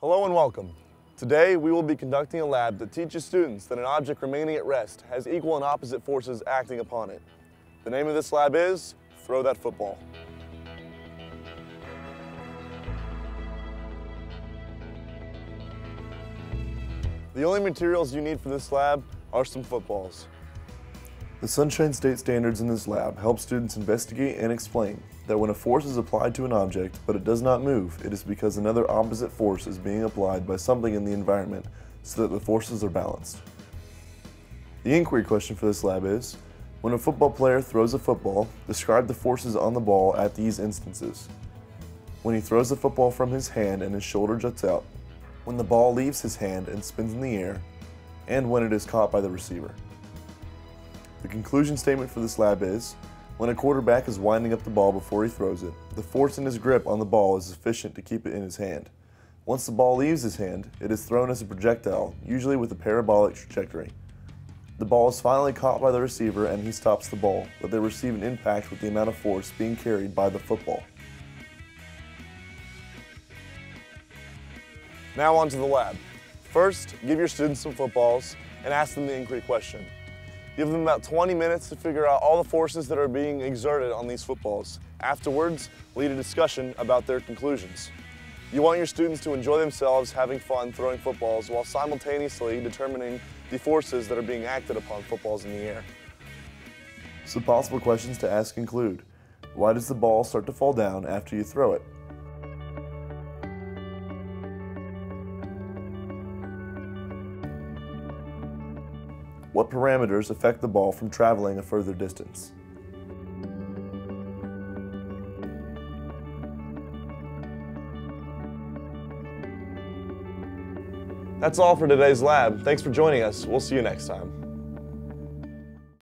Hello and welcome. Today we will be conducting a lab that teaches students that an object remaining at rest has equal and opposite forces acting upon it. The name of this lab is Throw That Football. The only materials you need for this lab are some footballs. The Sunshine State standards in this lab help students investigate and explain that when a force is applied to an object but it does not move, it is because another opposite force is being applied by something in the environment so that the forces are balanced. The inquiry question for this lab is, when a football player throws a football, describe the forces on the ball at these instances. When he throws the football from his hand and his shoulder juts out, when the ball leaves his hand and spins in the air, and when it is caught by the receiver. The conclusion statement for this lab is, when a quarterback is winding up the ball before he throws it, the force in his grip on the ball is sufficient to keep it in his hand. Once the ball leaves his hand, it is thrown as a projectile, usually with a parabolic trajectory. The ball is finally caught by the receiver and he stops the ball, but they receive an impact with the amount of force being carried by the football. Now on to the lab. First, give your students some footballs and ask them the inquiry question. Give them about 20 minutes to figure out all the forces that are being exerted on these footballs. Afterwards, lead a discussion about their conclusions. You want your students to enjoy themselves having fun throwing footballs while simultaneously determining the forces that are being acted upon footballs in the air. Some possible questions to ask include, why does the ball start to fall down after you throw it? What parameters affect the ball from traveling a further distance? That's all for today's lab. Thanks for joining us. We'll see you next time.